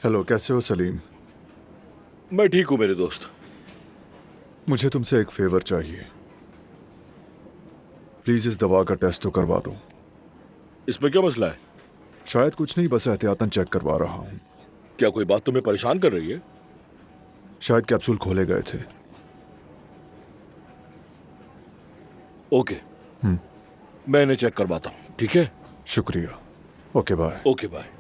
Hello, कैसे हो सलीम? मैं ठीक हूँ मेरे दोस्त। मुझे तुमसे एक फेवर चाहिए। प्लीज इस दवा का टेस्ट तो करवा दो। इसमें क्या मसला है? शायद कुछ नहीं, बस एहतियातन चेक करवा रहा हूँ। क्या कोई बात तुम्हें परेशान कर रही है? शायद कैप्सूल खोले गए थे। Okay, hmm. मैं इन्हें चेक करवाता हूँ, ठीक है? शुक्रिया। Okay, bye. Okay bye.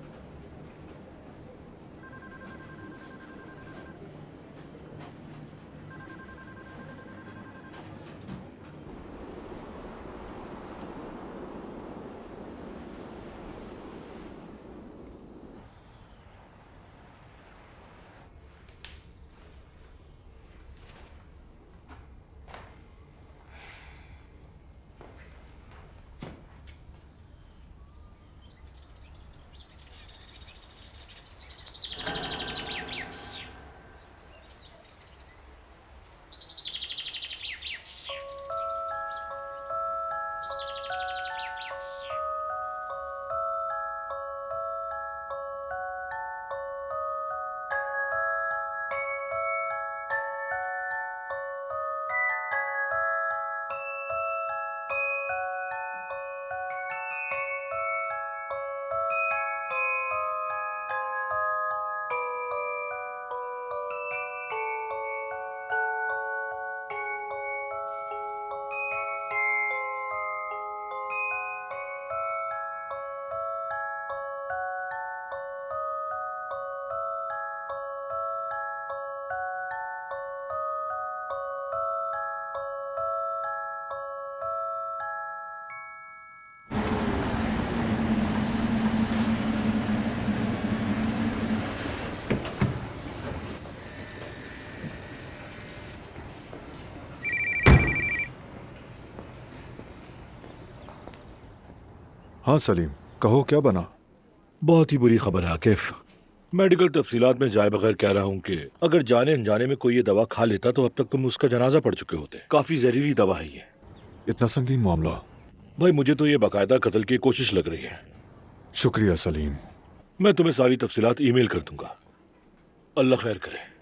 हाँ सलीम, कहो क्या बना? बहुत ही बुरी खबर है आकिफ। मेडिकल तफसीलात में जाए बगैर कह रहा हूँ कि अगर जाने अनजाने में कोई ये दवा खा लेता तो अब तक तुम उसका जनाजा पढ़ चुके होते। काफी जहरीली दवा है ये। इतना संगीन मामला? भाई मुझे तो ये बाकायदा कत्ल की कोशिश लग रही है। शुक्रिया सलीम। मैं तुम्हें सारी तफसीलात ईमेल कर दूंगा। अल्लाह खैर करे।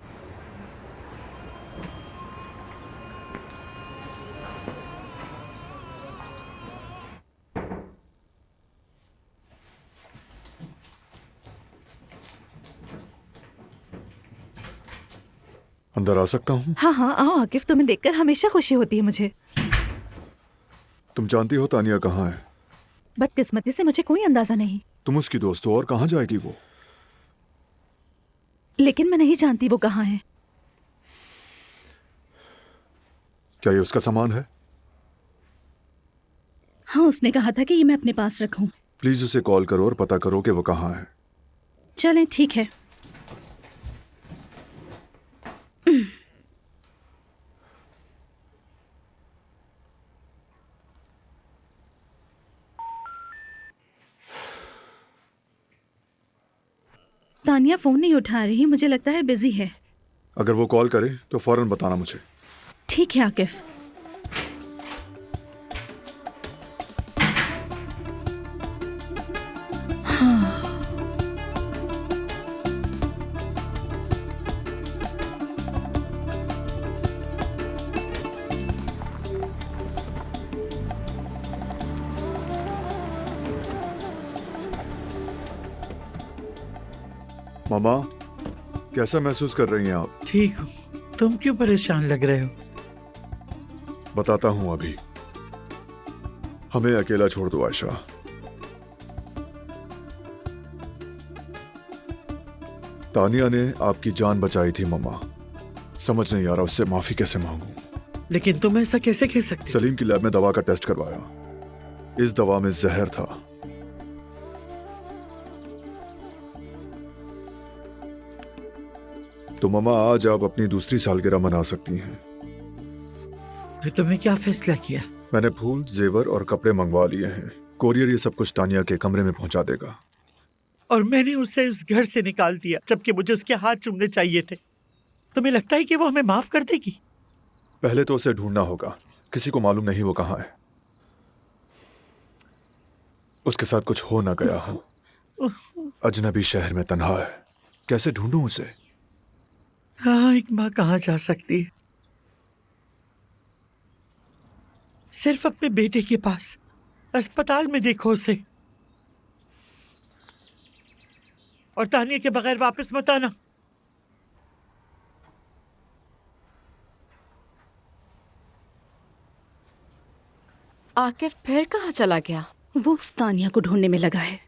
अंदर आ सकता हूँ? हाँ हाँ आओ आकिफ, तुम्हें देखकर हमेशा खुशी होती है मुझे। तुम जानती हो तानिया कहाँ है? बदकिस्मती से मुझे कोई अंदाजा नहीं, तुम उसकी दोस्त हो और कहाँ जाएगी वो? लेकिन मैं नहीं जानती वो कहाँ है। क्या ये उसका सामान है? हाँ, उसने कहा था कि ये मैं अपने पास रखूं। प्लीज उसे कॉल करो और पता करो कि वो कहाँ है। चलें ठीक है। तानिया फोन नहीं उठा रही, मुझे लगता है बिजी है। अगर वो कॉल करे तो फौरन बताना मुझे। ठीक है आकिफ। मामा, कैसा महसूस कर रही हैं आप? ठीक हूँ। तुम क्यों परेशान लग रहे हो? बताता हूँ अभी। हमें अकेला छोड़ दो आयशा। तानिया ने आपकी जान बचाई थी मम्मा। समझ नहीं आ रहा उससे माफी कैसे मांगूं। लेकिन तुम ऐसा कैसे कह सकते हो? सलीम की लैब में दवा का टेस्ट करवाया। इस दवा में जहर था। तो मम्मा आज आप अपनी दूसरी सालगिरह मना सकती हैं। फिर तुमने क्या फैसला किया? मैंने फूल, जेवर और कपड़े मंगवा लिए हैं। कोरियर ये सब कुछ तानिया के कमरे में पहुंचा देगा। और मैंने उसे इस घर से निकाल दिया जबकि मुझे उसके हाथ चूमने चाहिए थे। तुम्हें लगता है कि वो हमें माफ कर देगी? पहले तो उसे ढूंढना होगा। किसी को मालूम नहीं वो कहाँ है। उसके साथ कुछ हो ना गया हो। अजनबी शहर में तन्हा है। कैसे ढूंढूं उसे? हाँ, एक माँ कहाँ जा सकती है? सिर्फ अपने बेटे के पास। अस्पताल में देखो उसे। और तानिया के बगैर वापस मत आना। आकिफ फिर कहाँ चला गया? वो उस तानिया को ढूंढने में लगा है।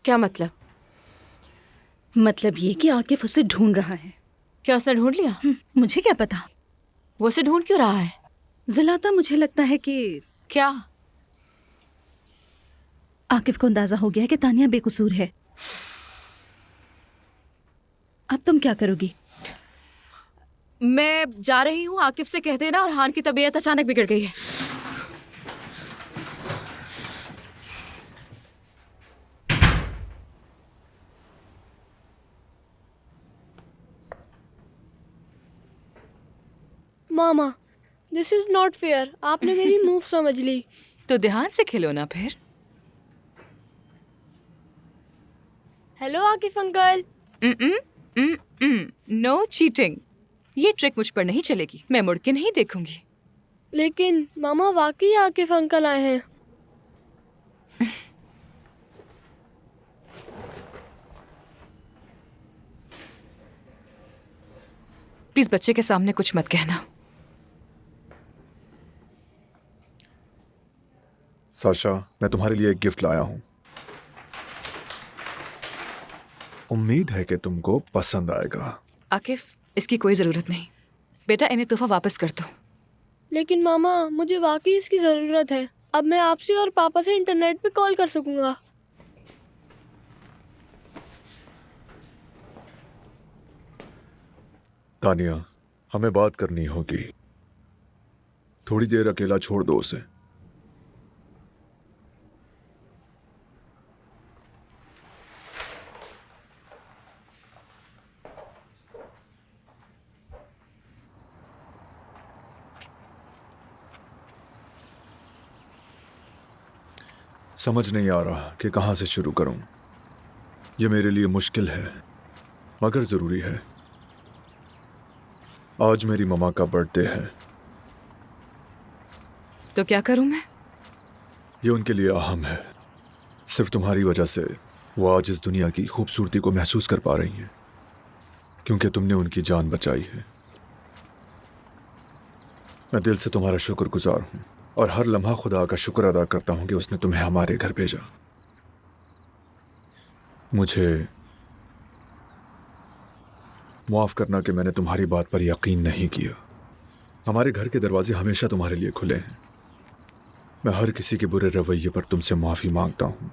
क्या मतलब? मतलब ये कि आकिफ उसे ढूंढ रहा है। क्या उसने ढूंढ लिया? मुझे क्या पता। वो उसे ढूंढ क्यों रहा है? ज़लाता, मुझे लगता है कि क्या? आकिफ को अंदाजा हो गया है कि तानिया बेकसूर है। अब तुम क्या करोगी? मैं जा रही हूँ, आकिफ से कह देना। और हान की तबीयत अचानक बिगड़ गई है। मामा, दिस इज नॉट फेयर। आपने मेरी मूव समझ ली। तो ध्यान से खेलो ना फिर। Hello Akif uncle. No cheating. ये ट्रिक मुझ पर नहीं चलेगी। मैं मुड़ के नहीं देखूंगी। लेकिन मामा, वाकई आकिफ अंकल आए हैं। प्लीज बच्चे के सामने कुछ मत कहना। साशा, मैं तुम्हारे लिए एक गिफ्ट लाया हूं। उम्मीद है कि तुमको पसंद आएगा। आकिफ, इसकी कोई जरूरत नहीं। बेटा, इन्हें तोहफा वापस कर दो। लेकिन मामा, मुझे वाकई इसकी जरूरत है। अब मैं आपसे और पापा से इंटरनेट पे कॉल कर सकूंगा। तानिया, हमें बात करनी होगी। थोड़ी देर अकेला छोड़ दो उसे। समझ नहीं आ रहा कि कहां से शुरू करूं। यह मेरे लिए मुश्किल है, मगर जरूरी है। आज मेरी मम्मा का बर्थडे है। तो क्या करूं मैं? ये उनके लिए अहम है। सिर्फ तुम्हारी वजह से वो आज इस दुनिया की खूबसूरती को महसूस कर पा रही हैं, क्योंकि तुमने उनकी जान बचाई है। मैं दिल से तुम्हारा शुक्रगुजार हूं और हर लम्हा खुदा का शुक्र अदा करता हूं कि उसने तुम्हें हमारे घर भेजा। मुझे माफ करना कि मैंने तुम्हारी बात पर यकीन नहीं किया। हमारे घर के दरवाजे हमेशा तुम्हारे लिए खुले हैं। मैं हर किसी के बुरे रवैये पर तुमसे माफी मांगता हूं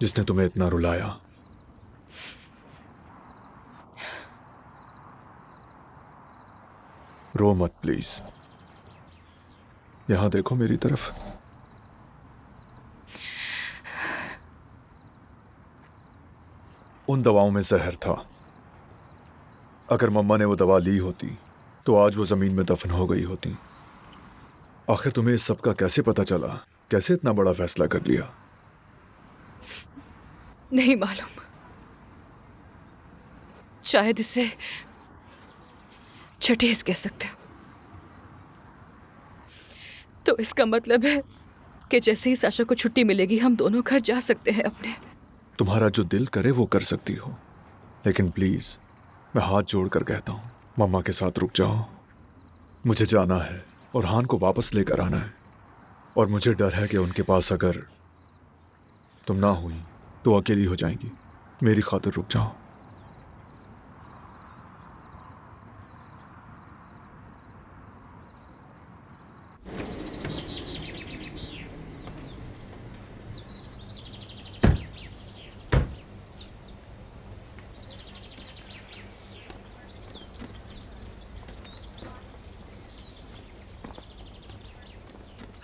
जिसने तुम्हें इतना रुलाया। रो मत प्लीज। यहां देखो मेरी तरफ। उन दवाओं में जहर था। अगर मम्मा ने वो दवा ली होती तो आज वो जमीन में दफन हो गई होती। आखिर तुम्हें इस सब का कैसे पता चला? कैसे इतना बड़ा फैसला कर लिया? नहीं मालूम। शायद इसे छठेस कह सकते हो। तो इसका मतलब है कि जैसे ही साशा को छुट्टी मिलेगी हम दोनों घर जा सकते हैं अपने। तुम्हारा जो दिल करे वो कर सकती हो, लेकिन प्लीज मैं हाथ जोड़कर कहता हूं, मम्मा के साथ रुक जाओ। मुझे जाना है और हान को वापस लेकर आना है, और मुझे डर है कि उनके पास अगर तुम ना हुई तो अकेली हो जाएंगी। मेरी खातिर रुक जाओ।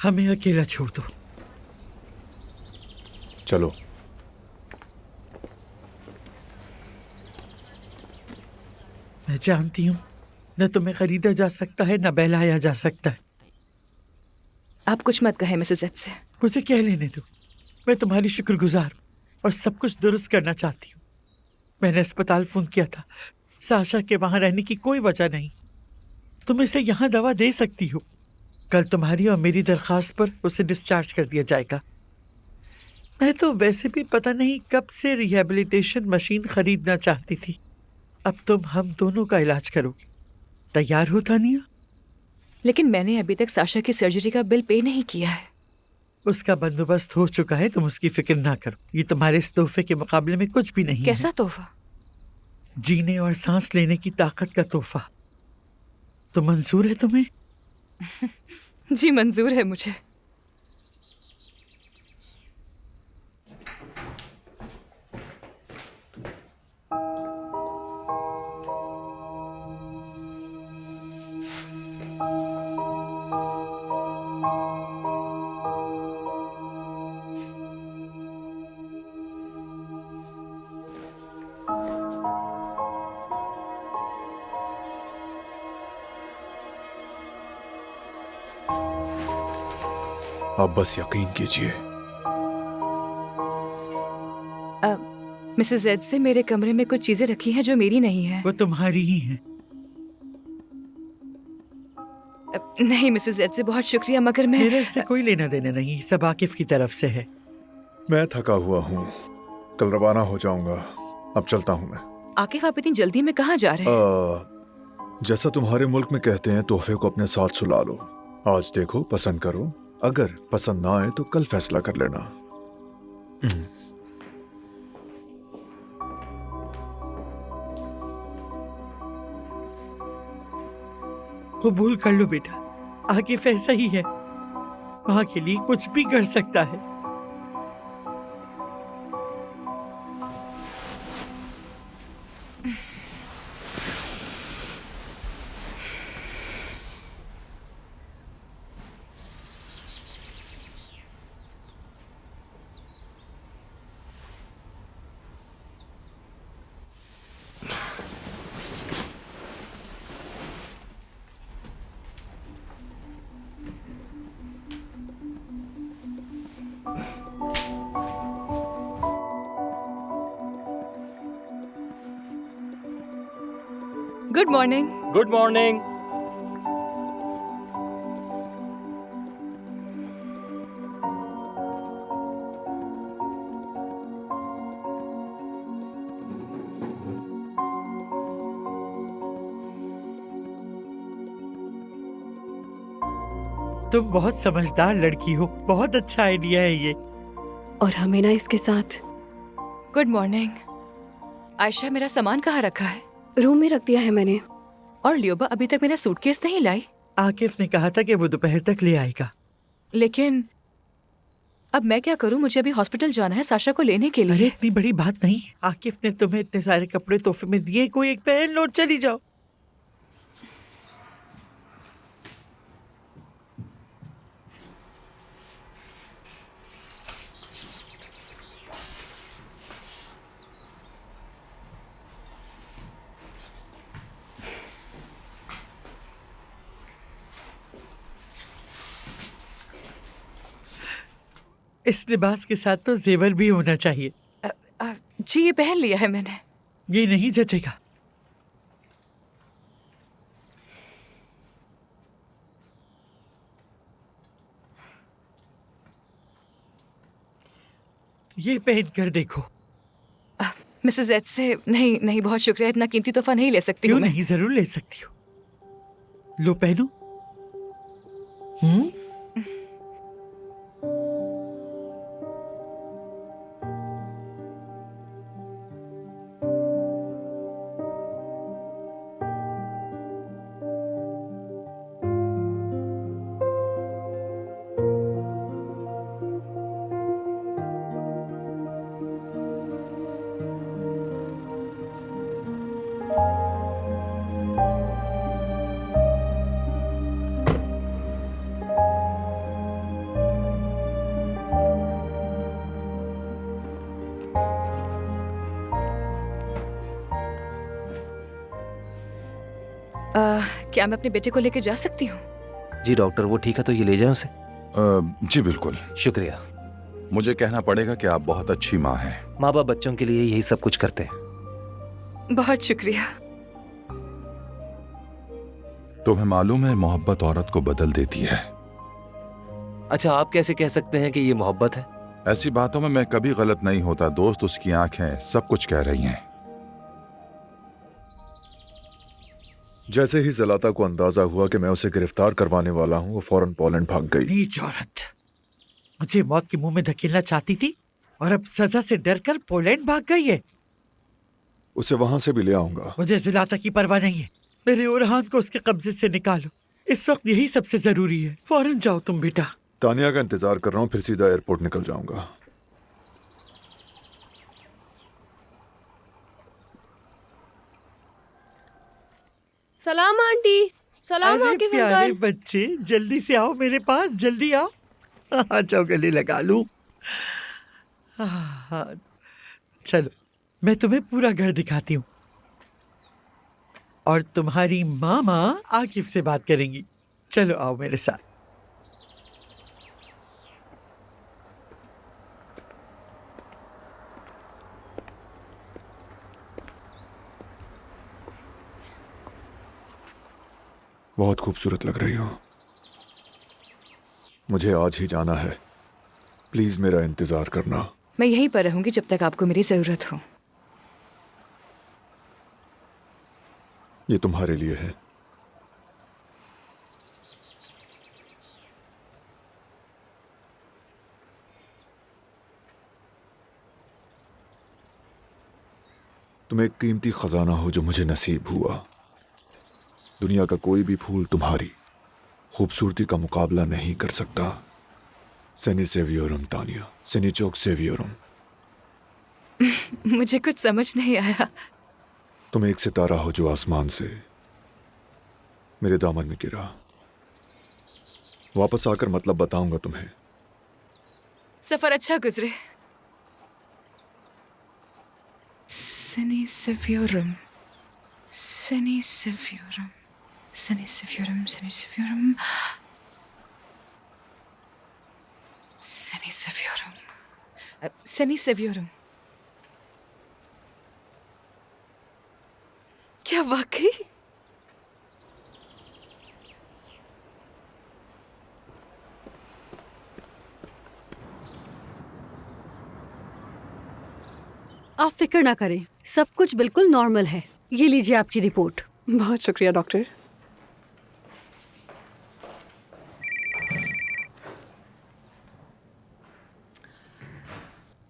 हमें अकेला छोड़ दो। चलो। मैं जानती हूं न तुम्हें खरीदा जा सकता है न बहलाया जा सकता है। आप कुछ मत कहे मिसेस एड से। मुझे कह लेने दो। मैं तुम्हारी शुक्रगुजार हूं और सब कुछ दुरुस्त करना चाहती हूँ। मैंने अस्पताल फोन किया था। साशा के वहां रहने की कोई वजह नहीं। तुम इसे यहाँ दवा दे सकती हो। कल तुम्हारी और मेरी दरखास्त पर उसे डिस्चार्ज कर दिया जाएगा। मैं तो वैसे भी पता नहीं कब से रिहैबिलिटेशन मशीन खरीदना चाहती थी। अब तुम हम दोनों का इलाज करोगे। तैयार हो तानिया? लेकिन मैंने अभी तक साशा की सर्जरी का बिल पे नहीं किया है। उसका बंदोबस्त हो चुका है, तुम उसकी फिक्र ना करो। ये तुम्हारे इस तोहफे के मुकाबले में कुछ भी नहीं कैसा है। तोहफा? जीने और सांस लेने की ताकत का तोहफा। तो मंजूर है तुम्हें? जी मंजूर है मुझे। आप बस यकीन कीजिए। मिसेस जेड से मेरे कमरे में कुछ चीजें रखी हैं जो मेरी नहीं है। वो तुम्हारी ही है। नहीं मिसेस जेड से बहुत शुक्रिया, मगर मैं मेरे इससे कोई लेना देना नहीं, सब आकिफ की तरफ से है। मैं थका हुआ हूँ, कल रवाना हो जाऊंगा। अब चलता हूँ मैं। आकिफ आप इतनी जल्दी में कहाँ जा रहे हैं? जैसा तुम्हारे मुल्क में कहते हैं, तोहफे को अपने साथ सुला लो। आज देखो, पसंद करो। अगर पसंद ना आए तो कल फैसला कर लेना। कबूल कर लो बेटा, आकिफ ऐसा ही है। माँ के लिए कुछ भी कर सकता है। Good morning. Good morning. तुम बहुत समझदार लड़की हो, बहुत अच्छा आइडिया है ये। और हमें ना इसके साथ। Good morning. आयशा, मेरा सामान कहाँ रखा है? रूम में रख दिया है मैंने। और लियोबा अभी तक मेरा सूटकेस नहीं लाई। आकिफ ने कहा था कि वो दोपहर तक ले आएगा। लेकिन अब मैं क्या करूं? मुझे अभी हॉस्पिटल जाना है साशा को लेने के अरे लिए। इतनी बड़ी बात नहीं। आकिफ ने तुम्हें इतने सारे कपड़े तोहफे में दिए, कोई एक पहन लो और चली जाओ। इस लिबास के साथ तो जेवर भी होना चाहिए। जी ये पहन लिया है मैंने। ये नहीं जचेगा। ये पहन कर देखो। मिसेस एच से नहीं नहीं, बहुत शुक्रिया, इतना कीमती तोहफा नहीं ले सकती क्यों हूँ मैं। नहीं, जरूर ले सकती हो। लो पहनो। क्या मैं अपने बेटे को लेकर जा सकती हूँ? जी डॉक्टर, वो ठीक है तो ये ले जाएं उसे। जी बिल्कुल। शुक्रिया। मुझे कहना पड़ेगा कि आप बहुत अच्छी माँ हैं। माँ बाप बच्चों के लिए यही सब कुछ करते हैं। बहुत शुक्रिया। तुम्हें मालूम है मोहब्बत औरत को बदल देती है। अच्छा, आप कैसे कह सकते हैं कि ये मोहब्बत है? ऐसी बातों में मैं कभी गलत नहीं होता दोस्त। उसकी आंखें सब कुछ कह रही हैं। जैसे ही जलाता को अंदाजा हुआ कि मैं उसे गिरफ्तार करवाने वाला हूं, वो फौरन पोलैंड भाग गई। नीच औरत, मुझे मौत के मुंह में धकेलना चाहती थी और अब सजा से डरकर पोलैंड भाग गई है। उसे वहां से भी ले आऊंगा। मुझे जिलाता की परवाह नहीं है। मेरे ओरहान को उसके कब्जे से निकालो। इस वक्त यही सबसे जरूरी है। फौरन जाओ तुम बेटा। तानिया का इंतजार कर रहा हूँ, फिर सीधा एयरपोर्ट निकल जाऊंगा। सलाम आंटी। सलाम अरे आकिफ प्यारे अंकल। बच्चे, जल्दी से आओ मेरे पास, जल्दी आओ। जाओ गले लगा लूं। हाँ, चलो मैं तुम्हें पूरा घर दिखाती हूँ और तुम्हारी मामा आकिफ से बात करेंगी। चलो आओ मेरे साथ। बहुत खूबसूरत लग रही हो। मुझे आज ही जाना है। प्लीज मेरा इंतजार करना। मैं यहीं पर रहूंगी जब तक आपको मेरी जरूरत हो। ये तुम्हारे लिए है। तुम एक कीमती खजाना हो जो मुझे नसीब हुआ। दुनिया का कोई भी फूल तुम्हारी खूबसूरती का मुकाबला नहीं कर सकता। सेनी सेवियोरम तानिया, सेनी चोक सेवियोरम। मुझे कुछ समझ नहीं आया। तुम एक सितारा हो जो आसमान से मेरे दामन में गिरा। वापस आकर मतलब बताऊंगा तुम्हें। सफर अच्छा गुजरे। सेनी सेवियोरम, सेनी सेवियोरम, सेनी सेवियोरम, सेनी सेवियोरम, सेनी सेवियोरम, सेनी सेवियोरम। क्या वाकई? आप फिक्र ना करें, सब कुछ बिल्कुल नॉर्मल है। ये लीजिए आपकी रिपोर्ट। बहुत शुक्रिया डॉक्टर।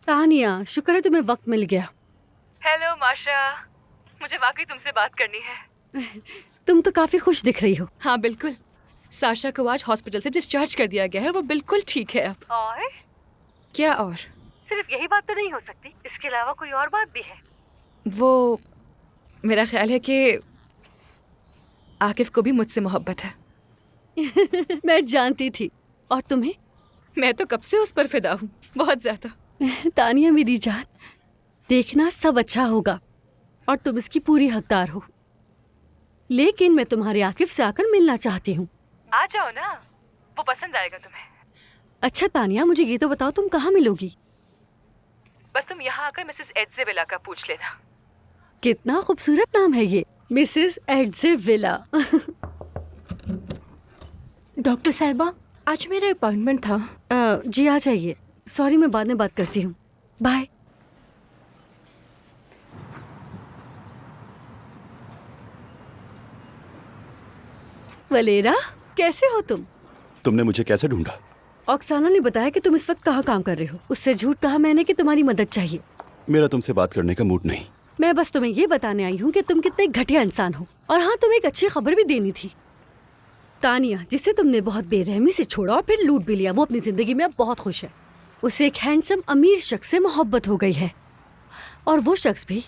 तानिया, शुक्र है तुम्हें वक्त मिल गया। हेलो माशा, मुझे वाकई तुमसे बात करनी है। तुम तो काफी खुश दिख रही हो। हाँ बिल्कुल। साशा को आज हॉस्पिटल से डिस्चार्ज कर दिया गया है। वो बिल्कुल ठीक है अब। और क्या और? सिर्फ यही बात तो नहीं हो सकती, इसके अलावा कोई और बात भी है। वो मेरा ख्याल है कि आकिफ को भी मुझसे मोहब्बत है। मैं जानती थी। और तुम्हें? मैं तो कब से उस पर फिदा हूँ, बहुत ज्यादा। तानिया मेरी जान, देखना सब अच्छा होगा और तुम इसकी पूरी हकदार हो। लेकिन मैं तुम्हारे आकिफ से आकर मिलना चाहती हूँ। आ जाओ ना, वो पसंद आएगा तुम्हें। अच्छा तानिया, मुझे ये तो बताओ तुम कहाँ मिलोगी? बस तुम यहाँ आकर मिसेस एड्जेविला का पूछ लेना। कितना खूबसूरत नाम है ये, मिसेस एड्जेविला। डॉक्टर साहिबा, आज मेरा अपॉइंटमेंट था। जी आ जाइए। सॉरी, मैं बाद में बात करती हूँ। बाय। वलेरा, कैसे हो तुम? तुमने मुझे कैसे ढूंढा? ऑक्साना ने बताया कि तुम इस वक्त कहाँ काम कर रहे हो। उससे झूठ कहा मैंने कि तुम्हारी मदद चाहिए। मेरा तुमसे बात करने का मूड नहीं। मैं बस तुम्हें ये बताने आई हूँ कि तुम कितने घटिया इंसान हो। और हाँ, तुम्हें एक अच्छी खबर भी देनी थी। तानिया, जिसे तुमने बहुत बेरहमी से छोड़ा और फिर लूट भी लिया, वो अपनी जिंदगी में अब बहुत खुश है। उसे एक हैंडसम अमीर शख्स से मोहब्बत हो गई है और वो शख्स भी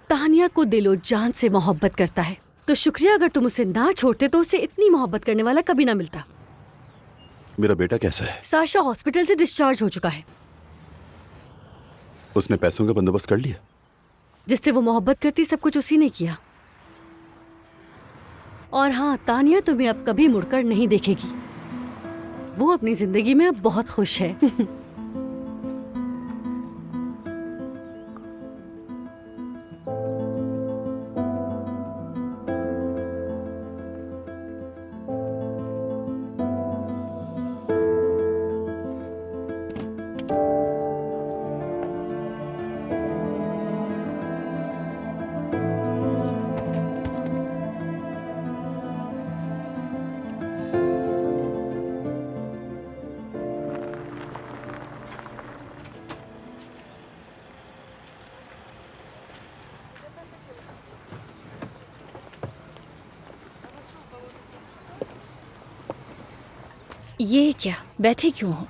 तानिया को दिलो जान से मोहब्बत करता है। तो शुक्रिया, अगर तुम उसे ना छोड़ते तो उसे इतनी मोहब्बत करने वाला कभी ना मिलता। मेरा बेटा कैसा है? साशा हॉस्पिटल से डिस्चार्ज हो चुका है। उसने पैसों का बंदोबस्त कर लिया? जिससे वो मोहब्बत करती सब कुछ उसी ने किया। और हाँ, तानिया तुम्हें अब कभी मुड़कर नहीं देखेगी। वो अपनी जिंदगी में अब बहुत खुश है। ये क्या, बैठे क्यों हो?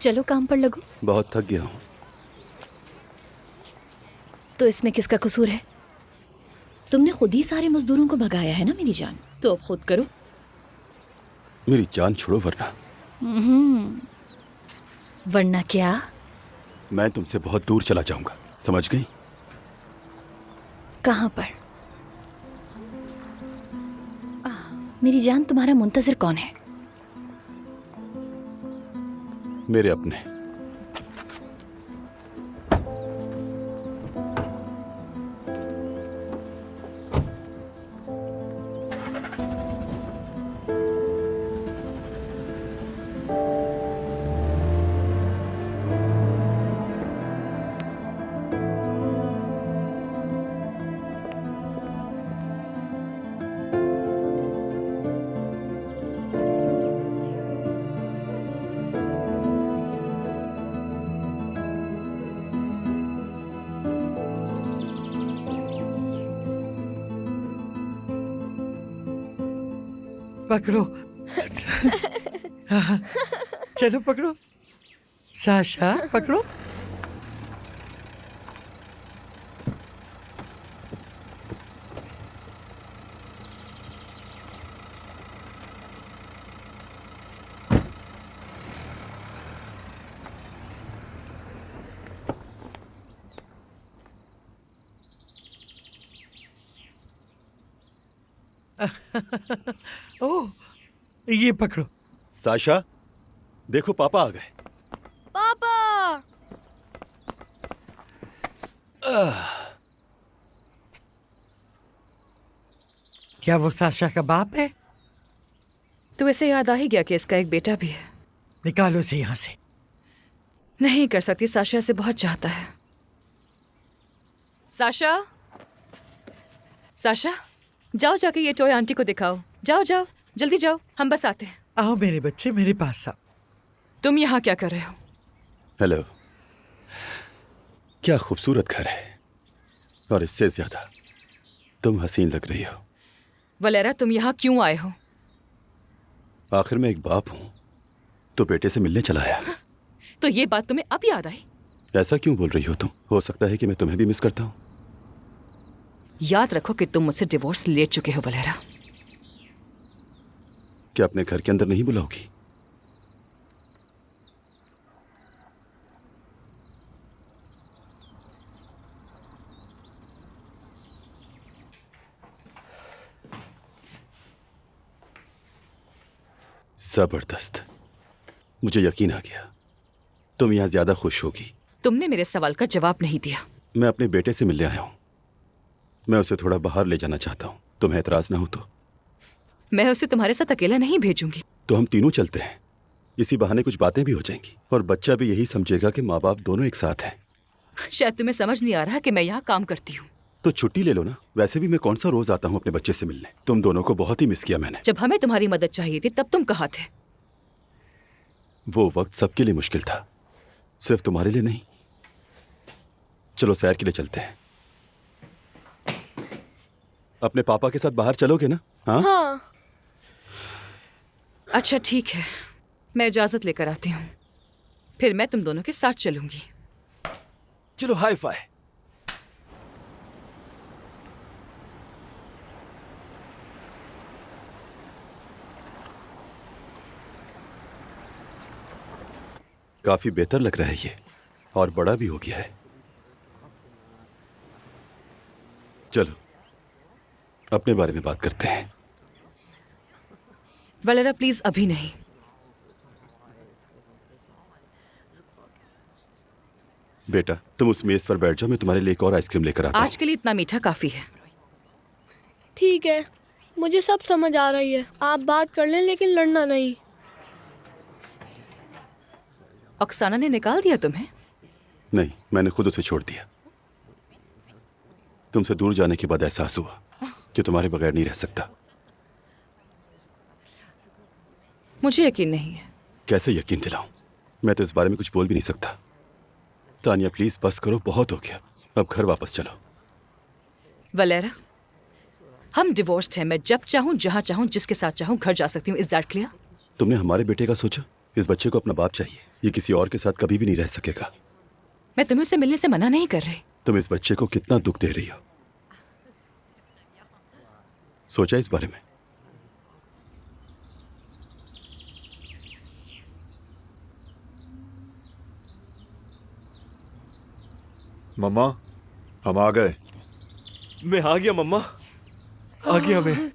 चलो काम पर लगो। बहुत थक गया हूँ। तो इसमें किसका कसूर है? तुमने खुद ही सारे मजदूरों को भगाया है ना मेरी जान, तो अब खुद करो। मेरी जान छोड़ो वरना वरना क्या? मैं तुमसे बहुत दूर चला जाऊंगा, समझ गई? कहाँ पर? मेरी जान, तुम्हारा मुंतजिर कौन है? मेरे अपने। पकड़ो। हाँ, चलो पकड़ो। साशा पकड़ो। ओह, ये पकड़ो। साशा, देखो पापा आ गए। पापा। क्या वो साशा का बाप है? तो इसे याद आ ही गया कि इसका एक बेटा भी है। निकालो इसे यहाँ से। नहीं कर सकती, साशा से बहुत चाहता है। साशा, साशा, जाओ जाके ये टॉय आंटी को दिखाओ। जाओ जाओ, जल्दी जाओ, हम बस आते हैं। आओ मेरे बच्चे, मेरे पास आओ। तुम यहाँ क्या कर रहे हो? हेलो। क्या खूबसूरत घर है, और इससे ज्यादा तुम हसीन लग रही हो। वलेरा, तुम यहाँ क्यों आए हो? आखिर मैं एक बाप हूं, तो बेटे से मिलने चला आया। तो ये बात तुम्हें अब याद आई? ऐसा क्यों बोल रही हो तुम? हो सकता है कि मैं तुम्हें भी मिस करता हूं। याद रखो कि तुम मुझसे डिवोर्स ले चुके हो वलेरा। क्या अपने घर के अंदर नहीं बुलाओगी? जबरदस्त। मुझे यकीन आ गया तुम यहां ज्यादा खुश होगी। तुमने मेरे सवाल का जवाब नहीं दिया। मैं अपने बेटे से मिलने आया हूं। मैं उसे थोड़ा बाहर ले जाना चाहता हूं, तुम्हें एतराज ना हो तो। मैं उसे तुम्हारे साथ अकेला नहीं भेजूंगी। तो हम तीनों चलते हैं, इसी बहाने कुछ बातें भी हो जाएंगी, और बच्चा भी यही समझेगा कि माँ बाप दोनों एक साथ हैं। शायद तुम्हें समझ नहीं आ रहा कि मैं यहाँ काम करती हूँ। तो छुट्टी ले लो ना। वैसे भी मैं कौन सा रोज आता हूँ अपने बच्चे से मिलने। तुम दोनों को बहुत ही मिस किया मैंने। जब हमें तुम्हारी मदद चाहिए थी तब तुम कहाँ थे? वो वक्त सबके लिए मुश्किल था, सिर्फ तुम्हारे लिए नहीं। चलो सैर के लिए चलते हैं। अपने पापा के साथ बाहर चलोगे ना? हाँ हाँ। अच्छा ठीक है, मैं इजाजत लेकर आती हूँ, फिर मैं तुम दोनों के साथ चलूंगी। चलो हाई फाई। काफी बेहतर लग रहा है ये, और बड़ा भी हो गया है। चलो अपने बारे में बात करते हैं। वलेरा प्लीज, अभी नहीं। बेटा तुम उस मेज पर बैठ जाओ, मैं तुम्हारे लिए एक और आइसक्रीम लेकर आता हूं। आज के लिए इतना मीठा काफी है। ठीक है, मुझे सब समझ आ रही है। आप बात कर लें लेकिन लड़ना नहीं। ऑक्साना ने निकाल दिया तुम्हें? नहीं, मैंने खुद उसे छोड़ दिया। तुमसे दूर जाने के बाद एहसास हुआ कि तुम्हारे बगैर नहीं रह सकता। मुझे यकीन नहीं है। कैसे यकीन दिलाऊं? मैं तो इस बारे में कुछ बोल भी नहीं सकता। तानिया प्लीज बस करो, बहुत हो गया। अब घर वापस चलो। वलेरा, हम डिवोर्स्ड हैं। मैं जब चाहूं, जहां चाहूं, जिसके साथ चाहूं घर जा सकती हूँ। Is that clear? तुमने हमारे बेटे का सोचा? इस बच्चे को अपना बाप चाहिए, ये किसी और के साथ कभी भी नहीं रह सकेगा। मैं तुम्हें उससे मिलने से मना नहीं कर रही। तुम इस बच्चे को कितना दुख दे रही हो, सोचा इस बारे में? मम्मा, हम आ गए। मैं आ गया मम्मा, आ गया मैं।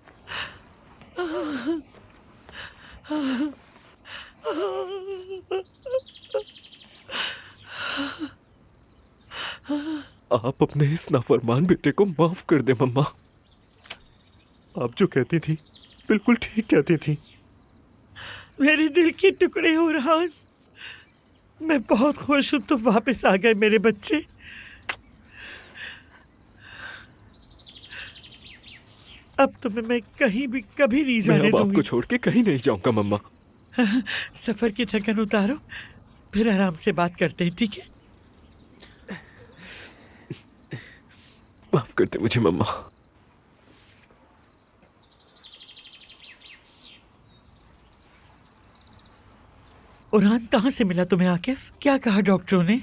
आप अपने इस नाफरमान बेटे को माफ कर दे मम्मा। आप जो कहती थी बिल्कुल ठीक कहती थी। मेरे दिल के टुकड़े हो रहा, मैं बहुत खुश हूं तुम वापस आ गए मेरे बच्चे। अब तुम्हें मैं कहीं भी कभी नहीं जाने मैं अब दूंगी। आपको छोड़ के कहीं नहीं जाऊंगा मम्मा। सफर की थकान उतारो, फिर आराम से बात करते हैं, ठीक है? माफ कर दे मुझे मम्मा। उरान कहाँ से मिला तुम्हें आकिफ? क्या कहा डॉक्टरों ने?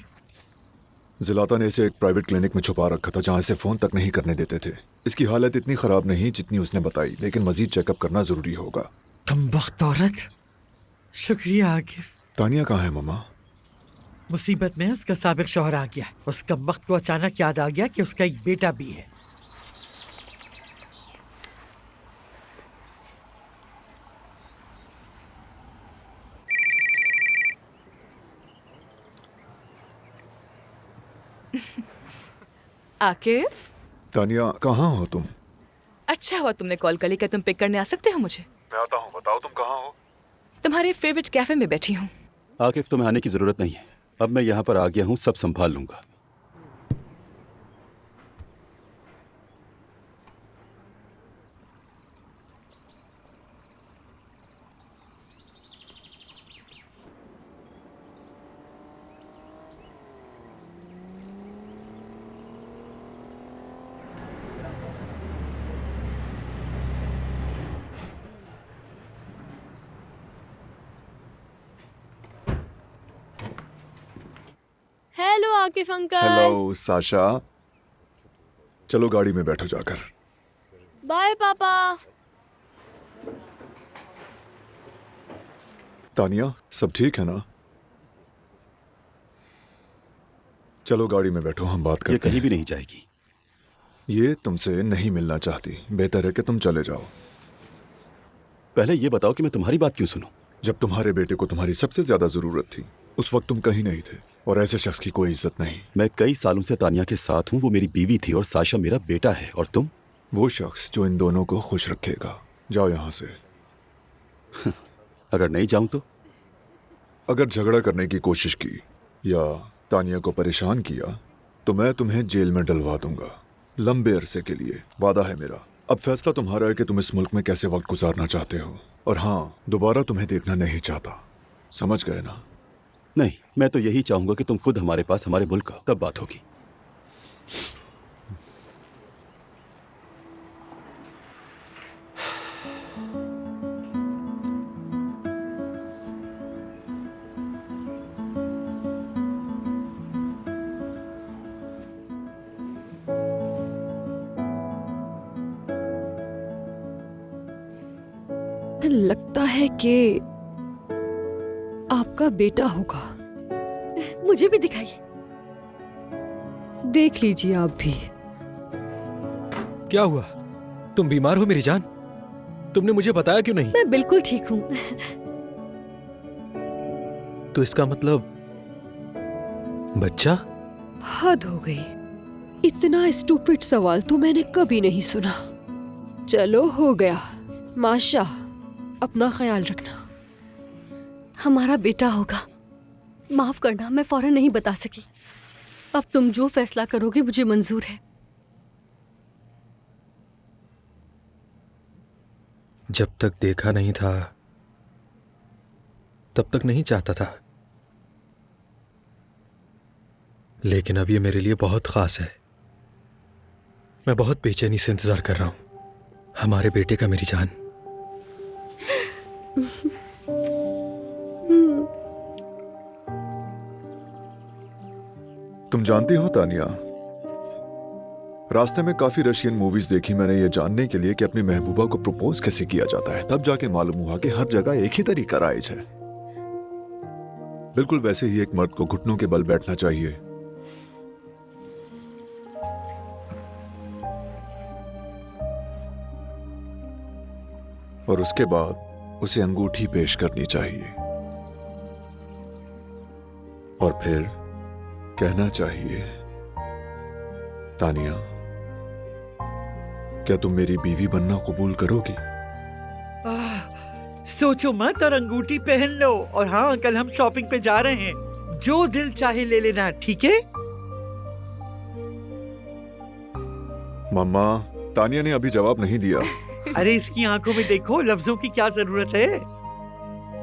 जिलाता ने इसे एक प्राइवेट क्लिनिक में छुपा रखा था जहाँ इसे फोन तक नहीं करने देते थे। इसकी हालत इतनी खराब नहीं जितनी उसने बताई, लेकिन मजीद चेकअप करना जरूरी होगा। कमबख्त औरत। शुक्रिया आकिफ। तानिया कहाँ है मम्मा? मुसीबत में उसका साबिक शौहर आ गया। उस कमबख्त को अचानक याद आ गया कि उसका एक बेटा भी है। आकिफ, तानिया कहाँ हो तुम? अच्छा हुआ तुमने कॉल कर ली। क्या तुम पिक करने आ सकते हो मुझे? मैं आता हूँ, बताओ तुम कहाँ हो? तुम्हारे फेवरेट कैफे में बैठी हूँ। आकिफ, तुम्हें आने की जरूरत नहीं है। अब मैं यहाँ पर आ गया हूँ, सब संभाल लूंगा। Hello Akif uncle. Hello Sasha, चलो गाड़ी में बैठो जाकर। बाय पापा। तानिया, सब ठीक है ना? चलो गाड़ी में बैठो, हम बात ये करते कहीं हैं। भी नहीं जाएगी। ये तुमसे नहीं मिलना चाहती, बेहतर है कि तुम चले जाओ। पहले ये बताओ कि मैं तुम्हारी बात क्यों सुनूं? जब तुम्हारे बेटे को तुम्हारी सबसे ज्यादा जरूरत थी, उस वक्त तुम कहीं नहीं थे, और ऐसे शख्स की कोई इज्जत नहीं। मैं कई सालों से तानिया के साथ हूँ, वो मेरी बीवी थी और साशा मेरा बेटा है। और तुम? वो शख्स जो इन दोनों को खुश रखेगा। जाओ यहाँ से। अगर नहीं जाऊं तो? अगर झगड़ा करने की कोशिश की या तानिया को परेशान किया तो मैं तुम्हें जेल में डलवा दूंगा, लंबे अरसे के लिए, वादा है मेरा। अब फैसला तुम्हारा है कि तुम इस मुल्क में कैसे वक्त गुजारना चाहते हो। और हाँ, दोबारा तुम्हें देखना नहीं चाहता, समझ गए ना? नहीं, मैं तो यही चाहूंगा कि तुम खुद हमारे पास, हमारे मुल्क आओ, तब बात होगी। लगता है कि आपका बेटा होगा। मुझे भी दिखाइए। देख लीजिए आप भी। क्या हुआ? तुम बीमार हो मेरी जान? तुमने मुझे बताया क्यों नहीं? मैं बिल्कुल ठीक हूँ। तो इसका मतलब बच्चा? हद हो गई, इतना स्टूपिड सवाल तो मैंने कभी नहीं सुना। चलो हो गया, माशा, अपना ख्याल रखना। हमारा बेटा होगा। माफ करना, मैं फौरन नहीं बता सकी। अब तुम जो फैसला करोगे मुझे मंजूर है। जब तक देखा नहीं था तब तक नहीं चाहता था, लेकिन अब ये मेरे लिए बहुत खास है। मैं बहुत बेचैनी से इंतजार कर रहा हूं हमारे बेटे का, मेरी जान। तुम जानती हो तानिया, रास्ते में काफी रशियन मूवीज देखी मैंने ये जानने के लिए कि अपनी महबूबा को प्रपोज कैसे किया जाता है। तब जाके मालूम हुआ कि हर जगह एक ही तरीका राइज है। बिल्कुल वैसे ही एक मर्द को घुटनों के बल बैठना चाहिए। और उसके बाद उसे अंगूठी पेश करनी चाहिए और फिर कहना चाहिए, तानिया, क्या तुम मेरी बीवी बनना कबूल करोगी? सोचो मत और अंगूठी पहन लो। और हाँ, कल हम शॉपिंग पे जा रहे हैं, जो दिल चाहे ले लेना, ठीक है? मम्मा, तानिया ने अभी जवाब नहीं दिया। अरे इसकी आंखों में देखो, लफ्जों की क्या जरूरत है।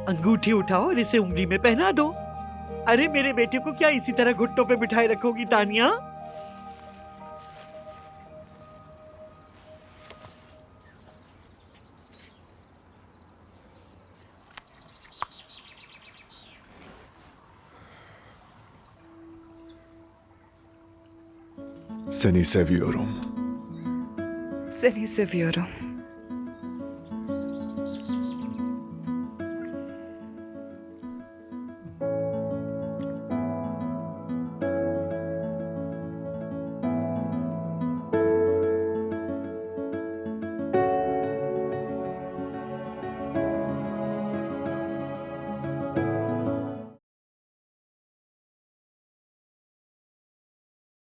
अंगूठी उठाओ और इसे उंगली में पहना दो। अरे मेरे बेटे को क्या इसी तरह घुटनों पे बिठाए रखोगी Tania? Seni seviyorum. Seni seviyorum.